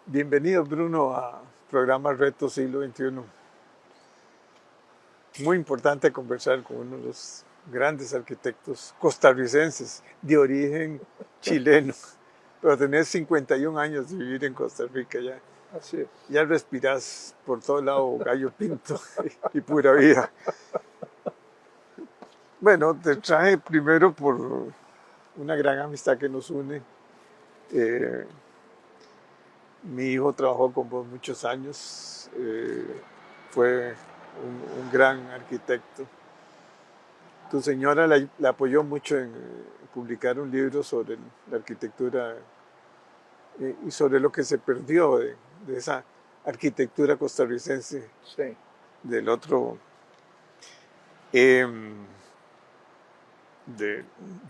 Bienvenido, Bruno, a programa Reto Siglo XXI. Muy importante conversar con uno de los grandes arquitectos costarricenses de origen chileno, pero tenés 51 años de vivir en Costa Rica ya. Así es. Ya respirás por todo lado gallo pinto y pura vida. Bueno, te traje primero por una gran amistad que nos une. Mi hijo trabajó con vos muchos años, fue un gran arquitecto. Tu señora la apoyó mucho en publicar un libro sobre la arquitectura y sobre lo que se perdió de esa arquitectura costarricense Sí, del otro, em, de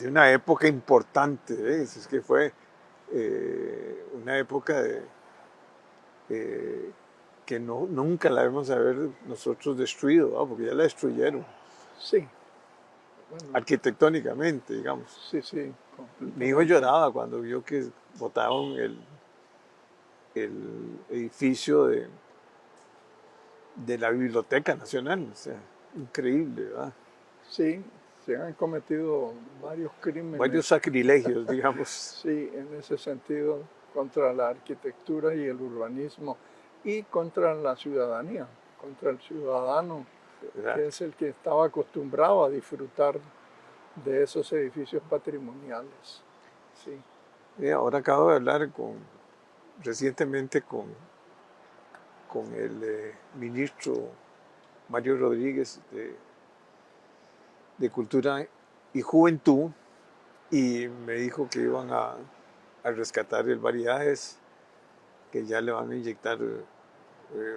una época importante, ¿ves? Es que fue una época eh, que nunca la debemos haber nosotros destruido, ¿no? Porque ya la destruyeron sí. Bueno, arquitectónicamente, digamos. sí, sí, Mi hijo completamente. lloraba cuando vio que botaron el edificio de la Biblioteca Nacional. O sea, increíble, ¿verdad? Sí, se han cometido varios Varios crímenes, sacrilegios, digamos. sí, en ese sentido, contra la arquitectura y el urbanismo y contra la ciudadanía, contra el ciudadano, ¿Verdad? que es el que estaba acostumbrado a disfrutar de esos edificios patrimoniales. Sí, Y ahora acabo de hablar recientemente con el ministro Mario Rodríguez de Cultura y Juventud y me dijo que iban a rescatar el Variedades, que ya le van a inyectar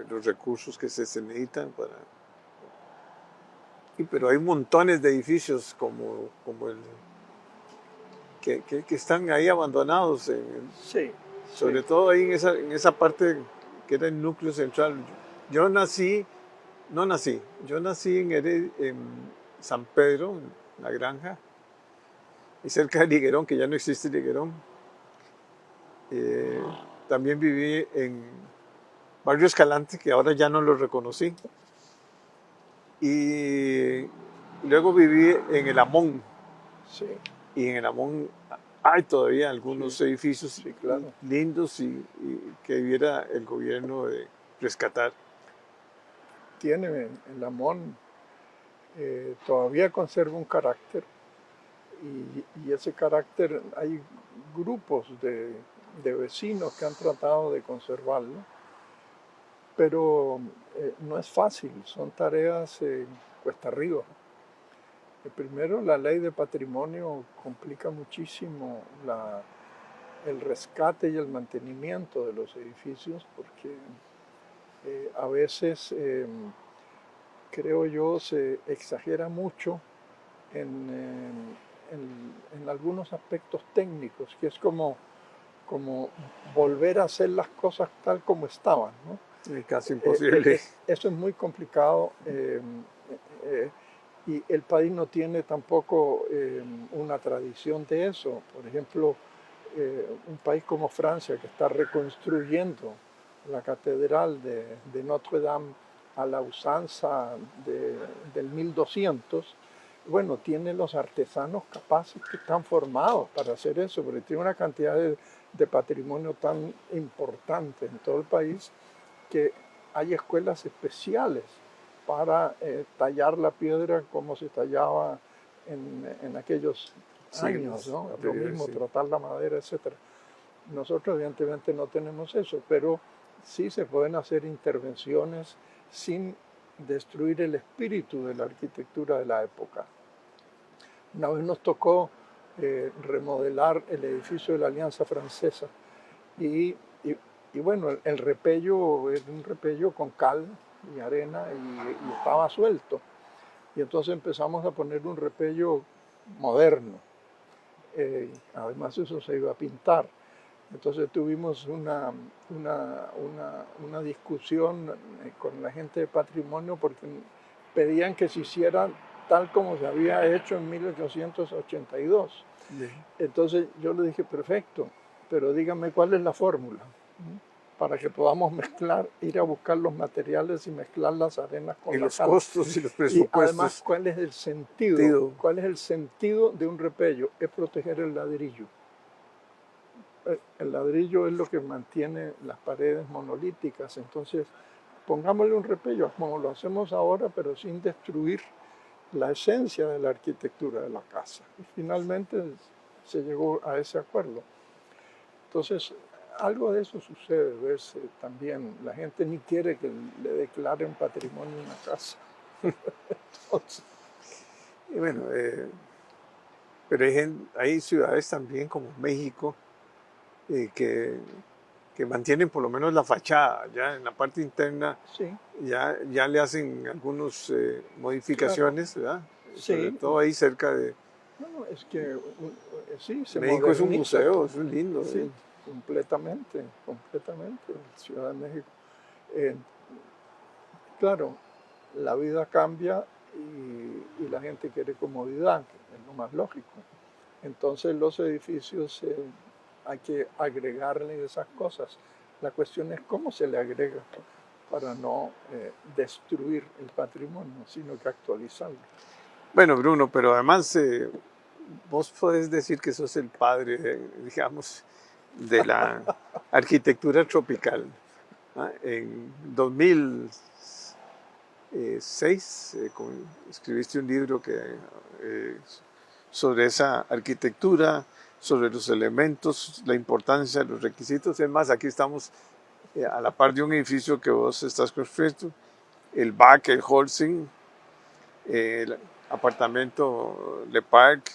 los recursos que se necesitan para... pero hay montones de edificios como el que están ahí abandonados, sí, sí, sobre todo ahí en esa parte que era el núcleo central. Yo nací, no nací, yo nací en San Pedro, en La Granja, y cerca de Liguerón, que ya no existe Liguerón. Eh, También viví en Barrio Escalante, que ahora ya no lo reconocí. Y luego viví en el Amón. sí, Y en el Amón hay todavía sí, algunos edificios sí, claro. lindos y que debiera el gobierno de rescatar. Tiene el Amón, todavía conserva un carácter y ese carácter, hay grupos de vecinos que han tratado de conservarlo, pero no es fácil, son tareas cuesta arriba. Primero, la ley de patrimonio complica muchísimo el rescate y el mantenimiento de los edificios porque a veces, creo yo, se exagera mucho en algunos aspectos técnicos, que es como volver a hacer las cosas tal como estaban, ¿no? Casi imposible. Eso es muy complicado eh, y el país no tiene tampoco una tradición de eso. Por ejemplo, un país como Francia que está reconstruyendo la catedral de Notre Dame a la usanza del 1200, bueno, tiene los artesanos capaces que están formados para hacer eso, porque tiene una cantidad de patrimonio tan importante en todo el país que hay escuelas especiales para tallar la piedra como se tallaba en aquellos años, Siglos ¿no? Lo anteriores, mismo, sí. tratar la madera, etcétera. Nosotros evidentemente no tenemos eso, pero sí se pueden hacer intervenciones sin destruir el espíritu de la arquitectura de la época. Una vez nos tocó remodelar el edificio de la Alianza Francesa y, y, y bueno, el repello era un repello con cal y arena y estaba suelto. Y entonces empezamos a poner un repello moderno. Además eso se iba a pintar. Entonces tuvimos una discusión con la gente de patrimonio porque pedían que se hiciera tal como se había hecho en 1882. Sí. Entonces yo le dije, perfecto, pero dígame cuál es la fórmula. para que podamos mezclar, ir a buscar los materiales y mezclar las arenas con Y la los cal. costos y los Y además, presupuestos. ¿cuál es el sentido? Sentido. ¿Cuál es el sentido de un repello? Es proteger el ladrillo. El ladrillo es lo que mantiene las paredes monolíticas. Entonces, pongámosle un repello, como lo hacemos ahora, pero sin destruir la esencia de la arquitectura de la casa. Y finalmente se llegó a ese acuerdo. Entonces, algo de eso sucede, ¿ves? También la gente ni quiere que le declaren patrimonio una casa. Entonces, Y bueno, pero hay ciudades también como México eh, que, que mantienen por lo menos la fachada, ya en la parte interna sí, ya le hacen algunas claro, modificaciones, ¿verdad? Sobre sí. todo ahí cerca de No, es que sí, se México, es un moderniza museo, todo. es un lindo. Sí, completamente, completamente, Ciudad de México. Eh, claro, la vida cambia y la gente quiere comodidad, que es lo más lógico. Entonces los edificios hay que agregarle esas cosas. La cuestión es cómo se le agrega para no destruir el patrimonio, sino que actualizarlo. Bueno, Bruno, pero además vos podés decir que sos el padre, digamos, de la arquitectura tropical. ¿Ah? En 2006 escribiste un libro sobre esa arquitectura, sobre los elementos, la importancia de los requisitos. Es más, aquí estamos a la par de un edificio que vos estás construyendo, el BAC, el Holcim, el apartamento Le Parc,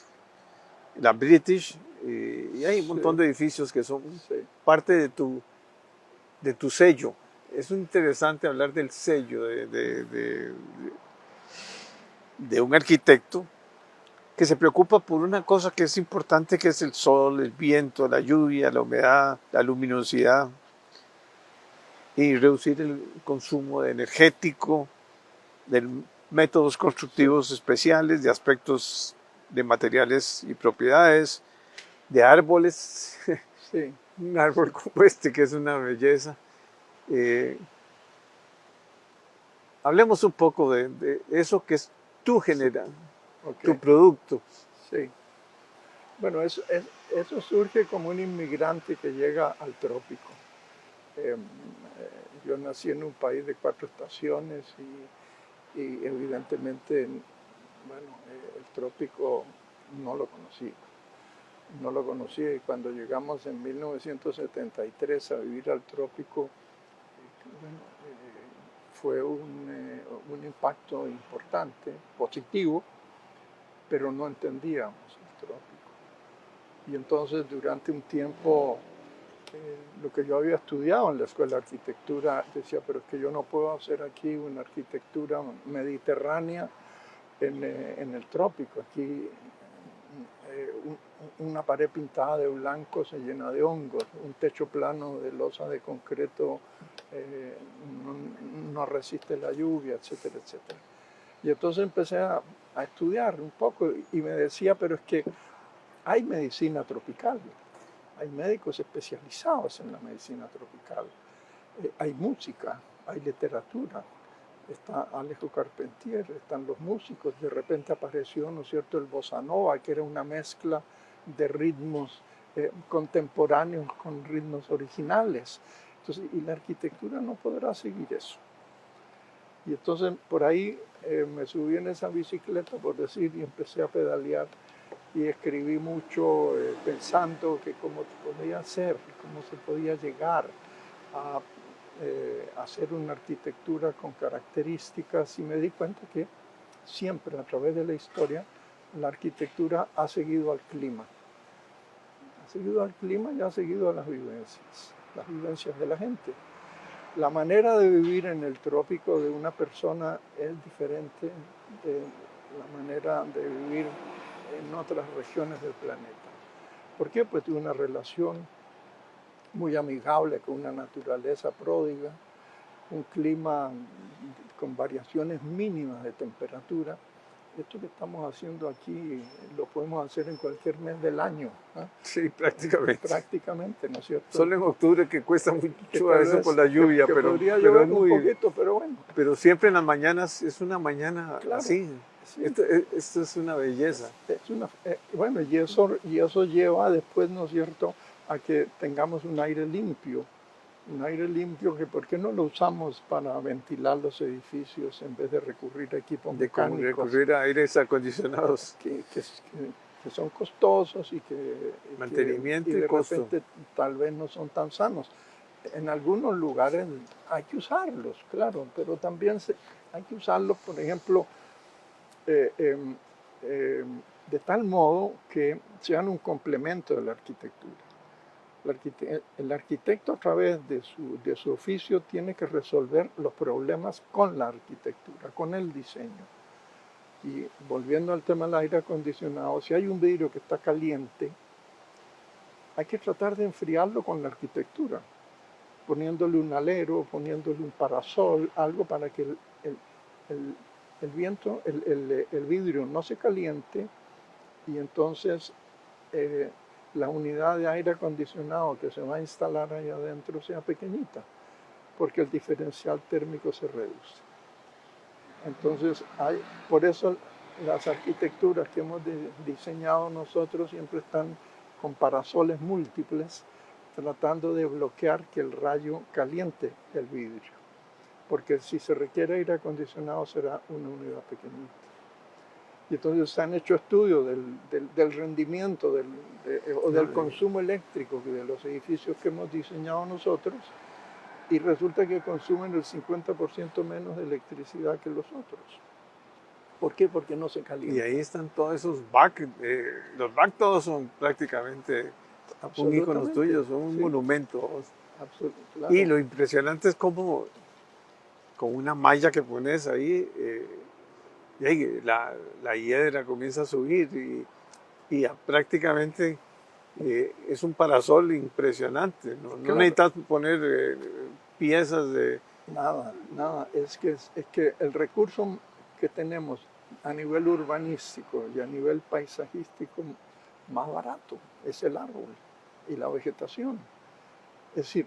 la British, y hay un montón Sí, de edificios que son sí, parte de tu sello. Es interesante hablar del sello de un arquitecto que se preocupa por una cosa que es importante, que es el sol, el viento, la lluvia, la humedad, la luminosidad, y reducir el consumo energético, de métodos sí, constructivos especiales, de aspectos de materiales y propiedades, de árboles, sí, un árbol como este que es una belleza. Eh, Hablemos un poco de eso que es tu sí, genera, tu ok, producto. sí. Bueno, eso surge como un inmigrante que llega al trópico. Yo nací en un país de 4 estaciones y evidentemente, bueno, el trópico no lo conocí. No lo conocía y cuando llegamos en 1973 a vivir al trópico, bueno, fue un impacto importante, positivo, pero no entendíamos el trópico. Y entonces durante un tiempo lo que yo había estudiado en la escuela de arquitectura decía, pero es que yo no puedo hacer aquí una arquitectura mediterránea en el trópico. Aquí una pared pintada de blanco se llena de hongos, un techo plano de losa de concreto eh, no resiste la lluvia, etcétera, etcétera. Y entonces empecé a estudiar un poco y me decía, pero es que hay medicina tropical, hay médicos especializados en la medicina tropical, hay música, hay literatura, está Alejo Carpentier, están los músicos, de repente apareció, ¿no es cierto?, el bossa nova, que era una mezcla de ritmos contemporáneos con ritmos originales. Entonces, y la arquitectura no podrá seguir eso. Y entonces por ahí me subí en esa bicicleta, por decir, y empecé a pedalear y escribí mucho pensando que cómo podía ser, cómo se podía llegar a hacer una arquitectura con características y me di cuenta que siempre a través de la historia la arquitectura ha seguido al clima. Ha seguido al clima y ha seguido a las vivencias de la gente. La manera de vivir en el trópico de una persona es diferente de la manera de vivir en otras regiones del planeta. ¿Por qué? Pues tiene una relación muy amigable con una naturaleza pródiga, un clima con variaciones mínimas de temperatura esto que estamos haciendo aquí lo podemos hacer en cualquier mes del año, ¿ah? Sí, prácticamente. Prácticamente, ¿no es cierto? Solo en octubre que cuesta Que mucho a tal veces vez por la lluvia, que pero podría es llover un muy, poquito, pero bueno, pero siempre en las mañanas es una mañana claro, así. sí. Esto es una belleza. Es una, bueno, y eso lleva después, ¿no es cierto?, a que tengamos un aire limpio que ¿por qué no lo usamos para ventilar los edificios en vez de recurrir a equipos De como mecánicos recurrir a aires acondicionados, que son costosos y mantenimiento y de costo. repente tal vez no son tan sanos? En algunos lugares hay que usarlos, claro, pero también hay que usarlos, por ejemplo, eh, em, de tal modo que sean un complemento de la arquitectura. El arquitecto a través de su oficio tiene que resolver los problemas con la arquitectura, con el diseño. Y volviendo al tema del aire acondicionado, si hay un vidrio que está caliente, hay que tratar de enfriarlo con la arquitectura, poniéndole un alero, poniéndole un parasol, algo para que el- el viento, el vidrio no se caliente y entonces eh, la unidad de aire acondicionado que se va a instalar ahí adentro sea pequeñita, porque el diferencial térmico se reduce. Entonces, por eso las arquitecturas que hemos diseñado nosotros siempre están con parasoles múltiples, tratando de bloquear que el rayo caliente el vidrio, porque si se requiere aire acondicionado será una unidad pequeñita. Y entonces se han hecho estudios del rendimiento o ¿No? del consumo eléctrico de los edificios que hemos diseñado nosotros y resulta que consumen el 50% menos de electricidad que los otros. ¿Por qué? Porque no se Y ahí calienta. están todos esos back. Los back todos son prácticamente un ícono Absolutamente, tuyo, son un sí, monumento. Y claro. lo impresionante es cómo con una malla que pones ahí, y ahí la hiedra comienza a subir y prácticamente es un parasol impresionante. No Claro, necesitas poner piezas de... nada. Es que el recurso que tenemos a nivel urbanístico y a nivel paisajístico más barato es el árbol y la vegetación. Es decir,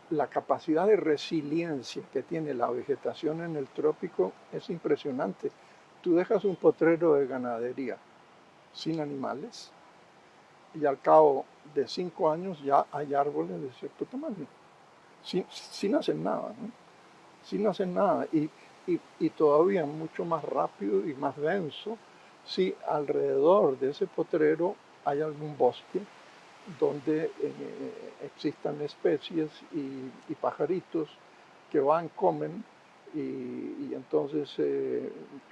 la capacidad de resiliencia que tiene la vegetación en el trópico es impresionante. Tú dejas un potrero de ganadería sin animales y al cabo de 5 años ya hay árboles de cierto tamaño, sin hacer nada, ¿no? Sin hacer nada y todavía mucho más rápido y más denso si alrededor de ese potrero hay algún bosque donde existan especies y pajaritos que van, comen y entonces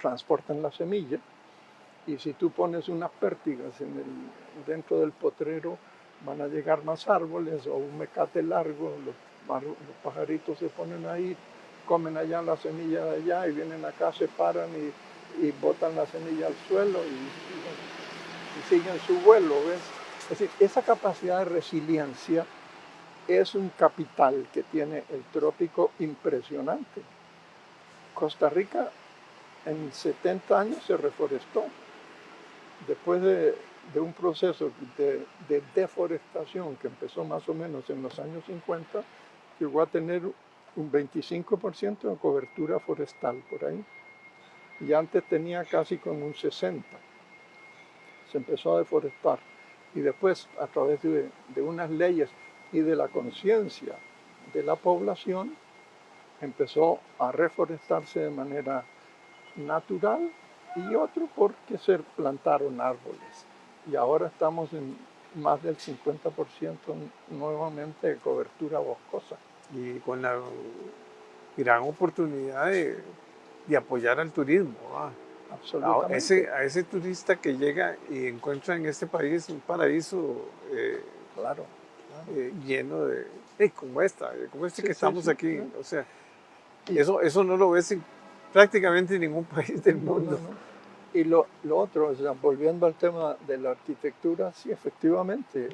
transportan la semilla. Y si tú pones unas pértigas dentro del potrero, van a llegar más árboles o un mecate largo, los pajaritos se ponen ahí, comen allá la semilla de allá y vienen acá, se paran y botan la semilla al suelo y siguen su vuelo, ¿ves? Es decir, esa capacidad de resiliencia es un capital que tiene el trópico impresionante. Costa Rica en 70 años se reforestó. Después de un proceso de deforestación que empezó más o menos en los años 50, llegó a tener un 25% de cobertura forestal por ahí. Y antes tenía casi como un 60%. Se empezó a deforestar. Y después, a través de unas leyes y de la conciencia de la población, empezó a reforestarse de manera natural y otro porque se plantaron árboles. Y ahora estamos en más del 50% nuevamente de cobertura boscosa. Y con la gran oportunidad de apoyar al turismo. Absolutamente, A ese turista que llega y encuentra en este país un paraíso claro, claro. lleno como este Sí, que sí, estamos sí. aquí. O sea, Y eso no lo ves prácticamente en ningún país del no, no, mundo. no. Y lo otro, o sea, volviendo al tema de la arquitectura, sí, efectivamente,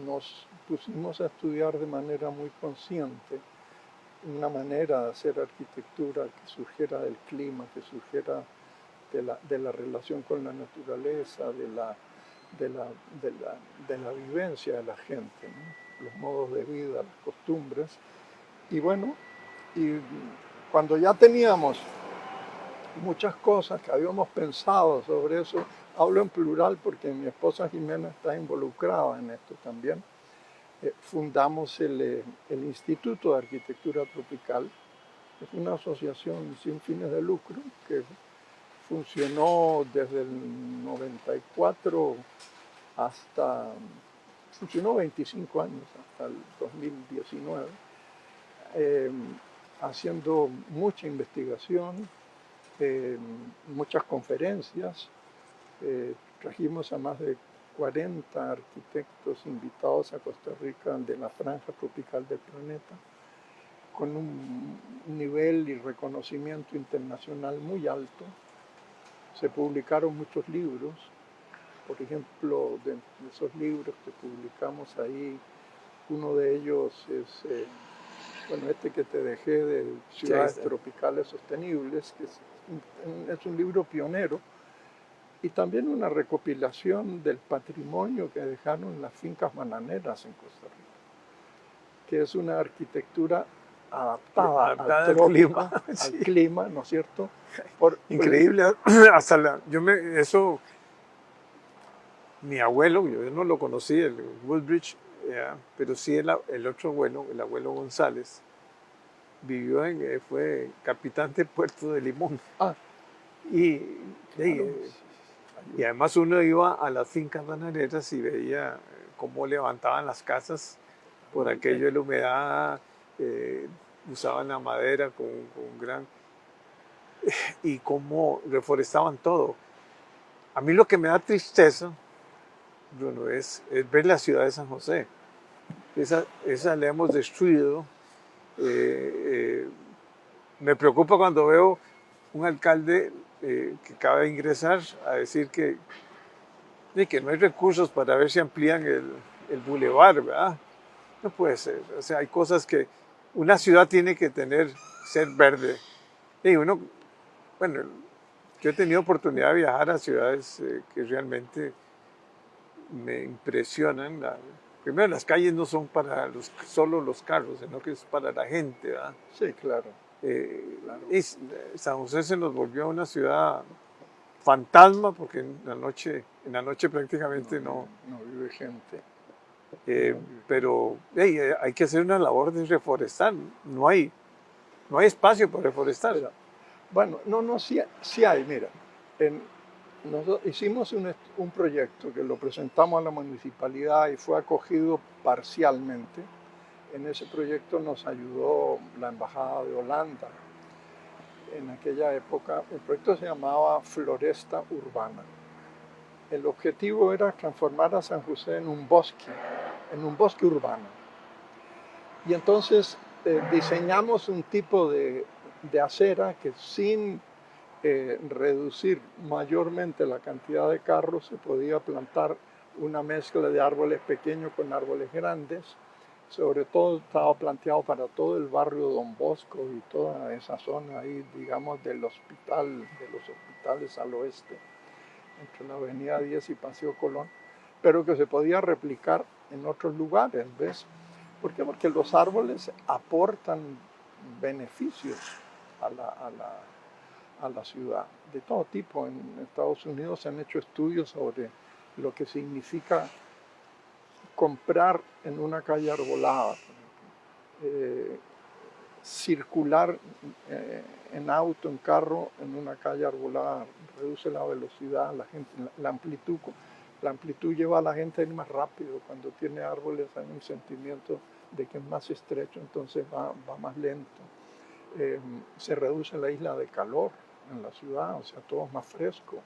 nos pusimos a estudiar de manera muy consciente una manera de hacer arquitectura que surgiera del clima, que surgiera de la relación con la naturaleza, de la, de la vivencia de la gente, ¿no? Los modos de vida, las costumbres. Y bueno, y cuando ya teníamos muchas cosas que habíamos pensado sobre eso, hablo en plural porque mi esposa Jimena está involucrada en esto también, fundamos el Instituto de Arquitectura Tropical. Es una asociación sin fines de lucro que funcionó desde el 94 hasta, funcionó 25 años, hasta el 2019, eh, haciendo mucha investigación, muchas conferencias. Trajimos a más de 40 arquitectos invitados a Costa Rica de la franja tropical del planeta, con un nivel y reconocimiento internacional muy alto. Se publicaron muchos libros. Por ejemplo, de esos libros que publicamos ahí, uno de ellos es, bueno, este que te dejé de Ciudades Tropicales Sostenibles, que es un libro pionero, y también una recopilación del patrimonio que dejaron las fincas bananeras en Costa Rica, que es una arquitectura adaptada al clima, al clima, ¿no es cierto? Increíble. Hasta eso, mi abuelo, yo no lo conocí, el Woodbridge, pero sí el otro abuelo, el abuelo González, vivió fue capitán de Puerto de Limón. Y, claro, y además uno iba a las fincas bananeras y veía cómo levantaban las casas por aquello de la humedad, usaban la madera con gran... y cómo reforestaban todo. A mí lo que me da tristeza, Bruno, es ver la ciudad de San José. Esa la hemos destruido. Me preocupa cuando veo un alcalde que acaba de ingresar a decir que no hay recursos para ver si amplían el bulevar, ¿verdad? No puede ser. O sea, hay cosas que una ciudad tiene que ser verde. Y uno, bueno, yo he tenido oportunidad de viajar a ciudades que realmente me impresionan. Primero, las calles no son para solo los carros, sino que es para la gente, ¿verdad? Sí, claro. Claro. Y San José se nos volvió una ciudad fantasma porque en la noche prácticamente no vive gente. Pero hay que hacer una labor de reforestar. No hay espacio para reforestar. Mira, bueno, sí hay, mira. Nosotros hicimos un proyecto que lo presentamos a la municipalidad y fue acogido parcialmente. En ese proyecto nos ayudó la Embajada de Holanda. En aquella época, el proyecto se llamaba Floresta Urbana. El objetivo era transformar a San José en un bosque urbano. Y entonces diseñamos un tipo de acera que sin reducir mayormente la cantidad de carros se podía plantar una mezcla de árboles pequeños con árboles grandes. Sobre todo estaba planteado para todo el barrio Don Bosco y toda esa zona ahí, digamos, de los hospitales al oeste, entre la avenida 10 y Paseo Colón, pero que se podía replicar en otros lugares, ¿ves? ¿Por qué? Porque los árboles aportan beneficios a la ciudad, de todo tipo. En Estados Unidos se han hecho estudios sobre lo que significa comprar en una calle arbolada, circular en auto, en carro, en una calle arbolada, reduce la velocidad, la amplitud. La amplitud lleva a la gente a ir más rápido. Cuando tiene árboles hay un sentimiento de que es más estrecho, entonces va más lento. Se reduce la isla de calor en la ciudad, o sea, todo es más fresco.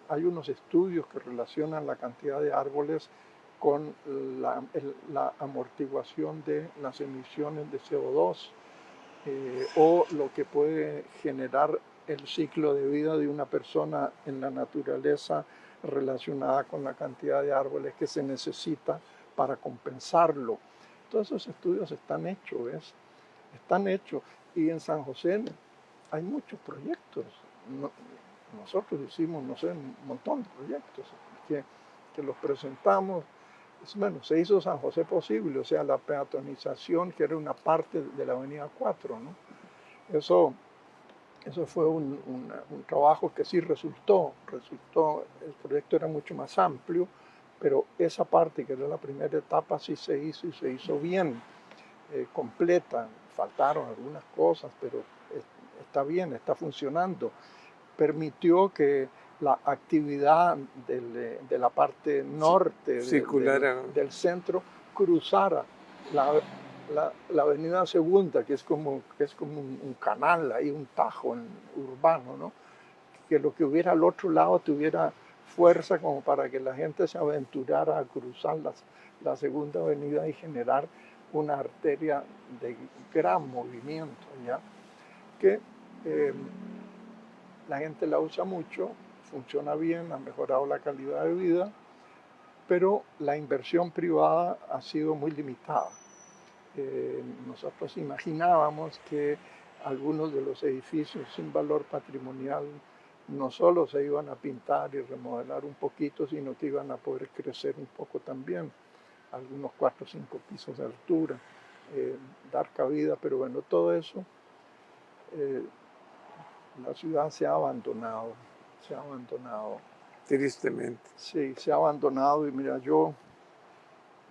Hay unos estudios que relacionan la cantidad de árboles con la amortiguación de las emisiones de CO2 o lo que puede generar el ciclo de vida de una persona en la naturaleza relacionada con la cantidad de árboles que se necesita para compensarlo. Todos esos estudios están hechos, ¿ves? Están hechos. Y en San José hay muchos proyectos. nosotros hicimos, no sé, un montón de proyectos que los presentamos. Bueno, se hizo San José posible, o sea, la peatonización, que era una parte de la Avenida 4, ¿no? Eso fue un trabajo que sí resultó, el proyecto era mucho más amplio, pero esa parte que era la primera etapa sí se hizo y se hizo bien, completa. Faltaron algunas cosas, pero está bien, está funcionando. Permitió que la actividad de la parte norte circular. del centro cruzara la avenida Segunda, que es como un canal, ahí un tajo urbano, ¿no? Que lo que hubiera al otro lado tuviera fuerza como para que la gente se aventurara a cruzar la Segunda Avenida y generar una arteria de gran movimiento, ¿ya? Que la gente la usa mucho, funciona bien, ha mejorado la calidad de vida, pero la inversión privada ha sido muy limitada. Nosotros imaginábamos que algunos de los edificios sin valor patrimonial no solo se iban a pintar y remodelar un poquito, sino que iban a poder crecer un poco también, algunos 4 o 5 pisos de altura, dar cabida, pero bueno, todo eso, la ciudad se ha abandonado, Tristemente. Sí, se ha abandonado y mira, yo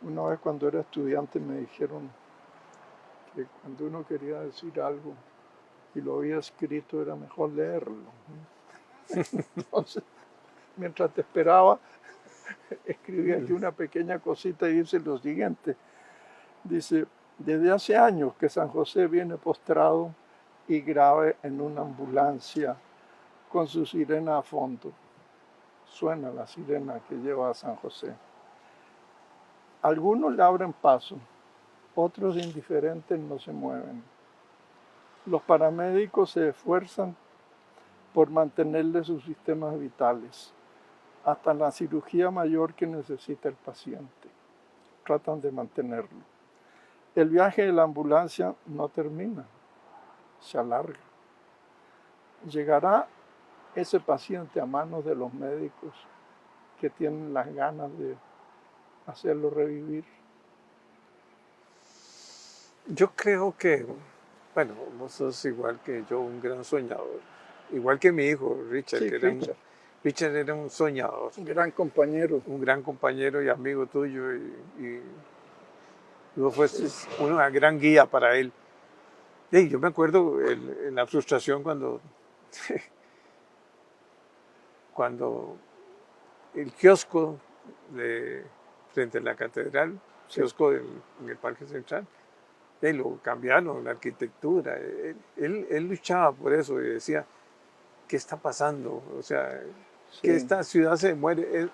una vez cuando era estudiante me dijeron que cuando uno quería decir algo y lo había escrito era mejor leerlo. Entonces, mientras te esperaba, escribí aquí una pequeña cosita y dice lo siguiente. Dice, desde hace años que San José viene postrado y grave en una ambulancia con su sirena a fondo. Suena la sirena que lleva a San José. Algunos le abren paso, otros indiferentes no se mueven. Los paramédicos se esfuerzan por mantenerle sus sistemas vitales, hasta la cirugía mayor que necesita el paciente. Tratan de mantenerlo. El viaje de la ambulancia no termina, se alarga. Llegará ese paciente a manos de los médicos que tienen las ganas de hacerlo revivir. Yo creo que, bueno, vos sos igual que yo, un gran soñador. Igual que mi hijo, Richard, Sí, que Richard era un soñador. Un gran compañero. Un gran compañero y amigo tuyo. Y vos fuiste una gran guía para él. Y yo me acuerdo en la frustración cuando el kiosco frente a la catedral, kiosco en el Parque Central, lo cambiaron, la arquitectura. Él luchaba por eso y decía, ¿qué está pasando? O sea, que esta ciudad se muere.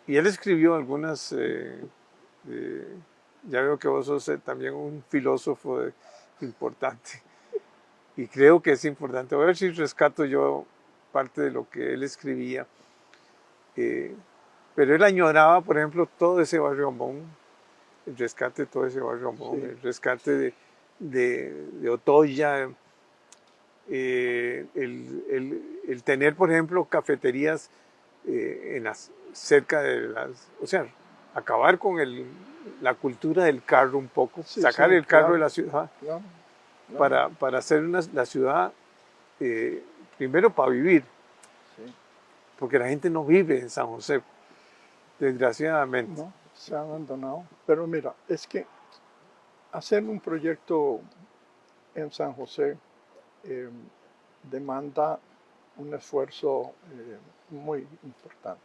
Y él escribió algunas, ya veo que vos sos también un filósofo importante. Y creo que es importante. Voy a ver si rescato yo parte de lo que él escribía. Pero él añoraba, por ejemplo, todo ese barrio Amón, el rescate de todo ese barrio Amón, el rescate de Otoya, el tener, por ejemplo, cafeterías cerca de o sea, acabar con la cultura del carro un poco, sacar el carro de la ciudad para hacer la ciudad, primero para vivir, porque la gente no vive en San José, desgraciadamente. No, se ha abandonado. Pero mira, es que hacer un proyecto en San José demanda un esfuerzo muy importante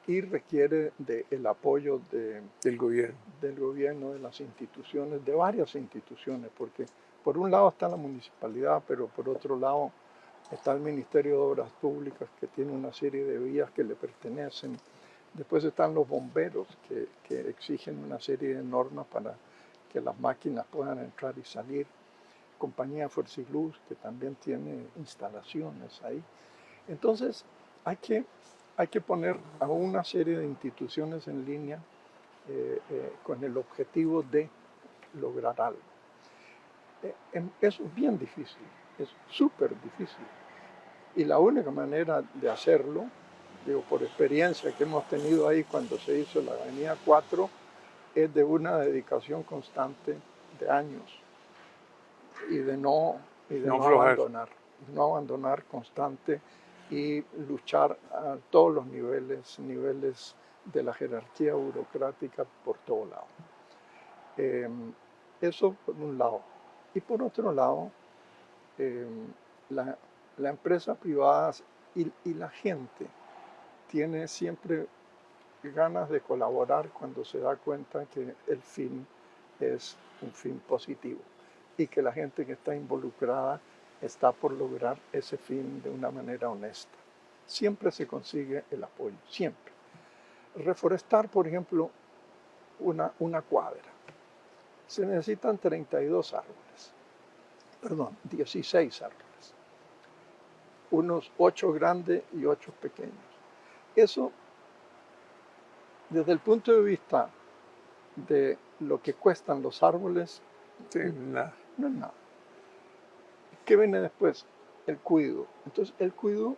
y requiere del apoyo del gobierno, de las instituciones, de varias instituciones, porque por un lado está la municipalidad, pero por otro lado está el Ministerio de Obras Públicas, que tiene una serie de vías que le pertenecen. Después están los bomberos, que exigen una serie de normas para que las máquinas puedan entrar y salir. Compañía Fuerza y Luz, que también tiene instalaciones ahí. Entonces, hay que poner a una serie de instituciones en línea con el objetivo de lograr algo. Eso es bien difícil, es súper difícil. Y la única manera de hacerlo, digo, por experiencia que hemos tenido ahí cuando se hizo la Avenida 4, es de una dedicación constante de años y de no, No aflojar. no abandonar constante y luchar a todos los niveles de la jerarquía burocrática por todo lado. Eso por un lado. Y por otro lado, eh, la, la empresa privada y la gente tiene siempre ganas de colaborar cuando se da cuenta que el fin es un fin positivo y que la gente que está involucrada está por lograr ese fin de una manera honesta. Siempre se consigue el apoyo, siempre. Reforestar, por ejemplo, una cuadra. Se necesitan 32 árboles, perdón, 16 árboles. Unos 8 grandes y 8 pequeños. Eso, desde el punto de vista de lo que cuestan los árboles, Sí, nada. no es nada. ¿Qué viene después? El cuidado. Entonces, el cuidado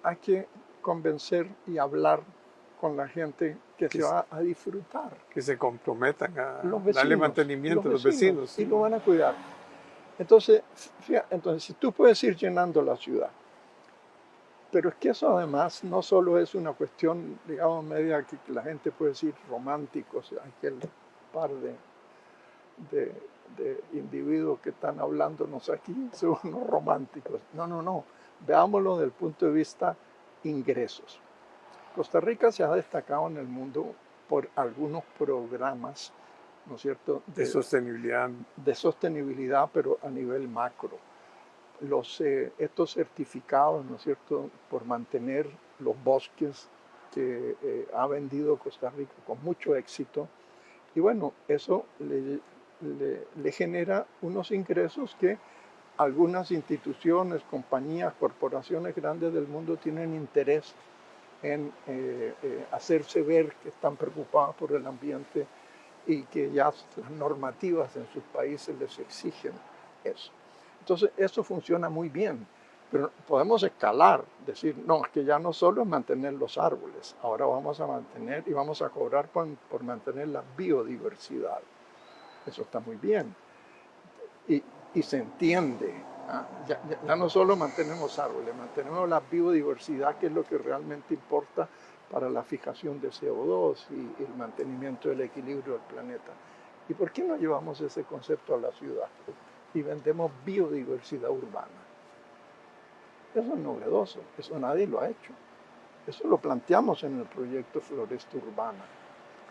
hay que convencer y hablar con la gente que se va a disfrutar. Que se comprometan a Los vecinos, darle mantenimiento a los vecinos. Y lo van a cuidar. Entonces, fíjate, entonces, si tú puedes ir llenando la ciudad, pero es que eso además no solo es una cuestión, digamos, media que la gente puede decir románticos, aquel par de individuos que están hablándonos aquí son unos románticos. No, no, no. Veámoslo desde el punto de vista ingresos. Costa Rica se ha destacado en el mundo por algunos programas, ¿no es cierto?, de sostenibilidad. De sostenibilidad, pero a nivel macro. Estos certificados, ¿no es cierto?, por mantener los bosques que ha vendido Costa Rica con mucho éxito. Y bueno, eso le genera unos ingresos que algunas instituciones, compañías, corporaciones grandes del mundo tienen interés en hacerse ver que están preocupados por el ambiente y que ya las normativas en sus países les exigen eso. Entonces, eso funciona muy bien, pero podemos escalar, decir, no, es que ya no solo es mantener los árboles, ahora vamos a mantener y vamos a cobrar por mantener la biodiversidad. Eso está muy bien. Y se entiende. Ya no solo mantenemos árboles, mantenemos la biodiversidad, que es lo que realmente importa para la fijación de CO2 y el mantenimiento del equilibrio del planeta. ¿Y por qué no llevamos ese concepto a la ciudad y vendemos biodiversidad urbana? Eso es novedoso, eso nadie lo ha hecho. Eso lo planteamos en el proyecto Floresta Urbana.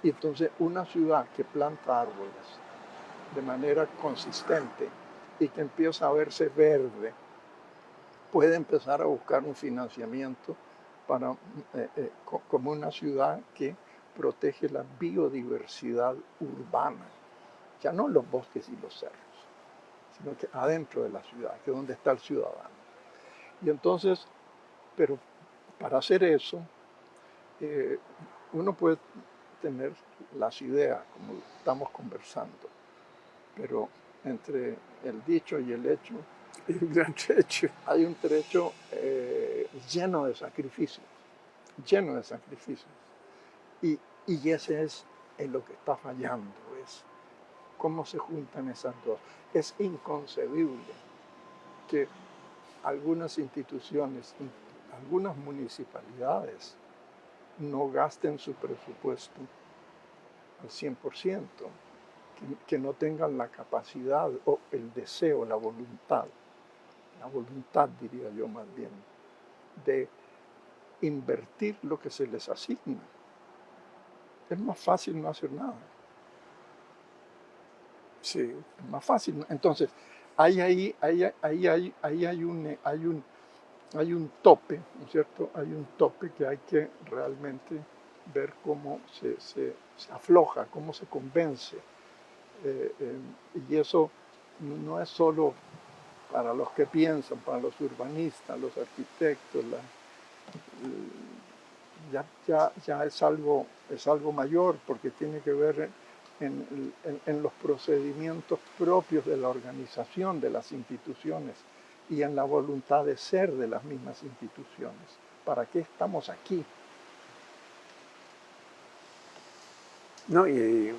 Y entonces una ciudad que planta árboles de manera consistente y que empieza a verse verde, puede empezar a buscar un financiamiento para, como una ciudad que protege la biodiversidad urbana, ya no los bosques y los cerros, sino que adentro de la ciudad, que es donde está el ciudadano. Y entonces, pero para hacer eso, uno puede tener las ideas, como estamos conversando, pero entre el dicho y el hecho hay un trecho lleno de sacrificios, y ese es en lo que está fallando, es cómo se juntan esas dos. Es inconcebible que algunas instituciones, algunas municipalidades no gasten su presupuesto al 100%, que no tengan la capacidad o el deseo, la voluntad diría yo más bien, de invertir lo que se les asigna. Es más fácil no hacer nada. Sí. Es más fácil. Entonces, ahí hay un tope, ¿no es cierto? Hay un tope que hay que realmente ver cómo se afloja, cómo se convence. Y eso no es solo para los que piensan, para los urbanistas, los arquitectos, ya es algo mayor, porque tiene que ver en los procedimientos propios de la organización de las instituciones y en la voluntad de ser de las mismas instituciones. ¿Para qué estamos aquí? No, y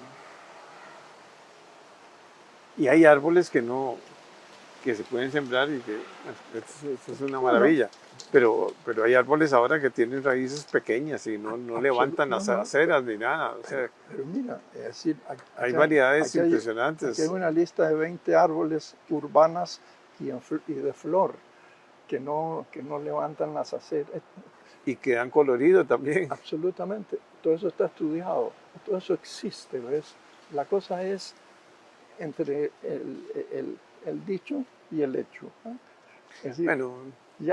hay árboles que se pueden sembrar y que eso es una maravilla. Pero hay árboles ahora que tienen raíces pequeñas y no levantan las aceras ni nada. O sea, pero mira, es decir, hay variedades aquí impresionantes. Aquí hay una lista de 20 árboles urbanas y de flor que no levantan las aceras. Y que dan colorido también. Absolutamente. Todo eso está estudiado. Todo eso existe, ¿ves? La cosa es entre el dicho y el hecho. ¿Eh? Es decir, Bueno,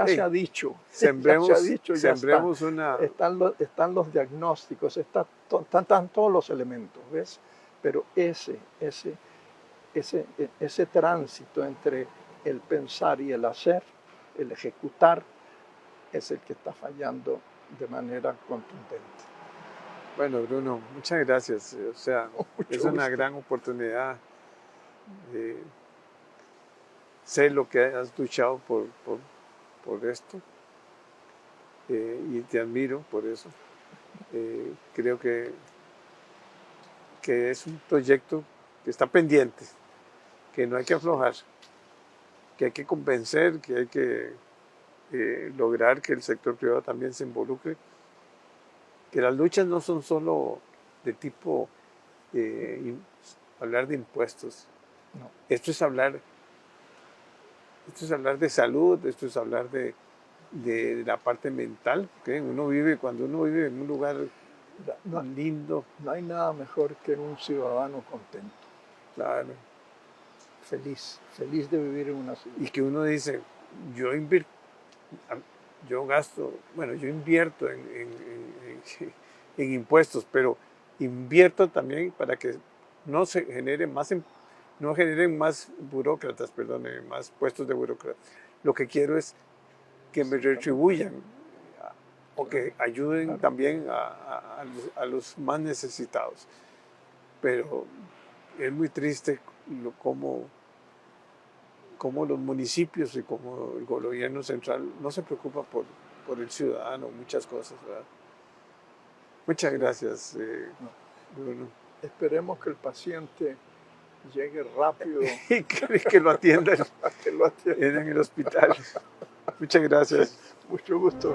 se ha dicho. Sembremos, ya se ha dicho, sembremos ya está. Están los diagnósticos, están todos los elementos, ¿ves? Pero ese tránsito entre el pensar y el hacer, el ejecutar, es el que está fallando de manera contundente. Bueno, Bruno, muchas gracias. O sea, es una gran oportunidad. Sé lo que has luchado por esto y te admiro por eso. Creo que es un proyecto que está pendiente, que no hay que aflojar, que hay que convencer, que hay que lograr que el sector privado también se involucre, que las luchas no son solo de tipo hablar de impuestos. No. Esto es hablar de salud, esto es hablar de la parte mental, que cuando uno vive en un lugar lindo. No hay nada mejor que un ciudadano contento. Claro. Feliz de vivir en una ciudad. Y que uno dice, yo invierto en impuestos, pero invierto también para que no se genere no generen más burócratas, más puestos de burócratas. Lo que quiero es que me retribuyan o que ayuden también a los más necesitados. Pero es muy triste cómo los municipios y como el gobierno central no se preocupa por el ciudadano, muchas cosas, ¿verdad? Muchas gracias, Bruno. Esperemos que el paciente llegue rápido y que lo atiendan en el hospital. Muchas gracias. Mucho gusto.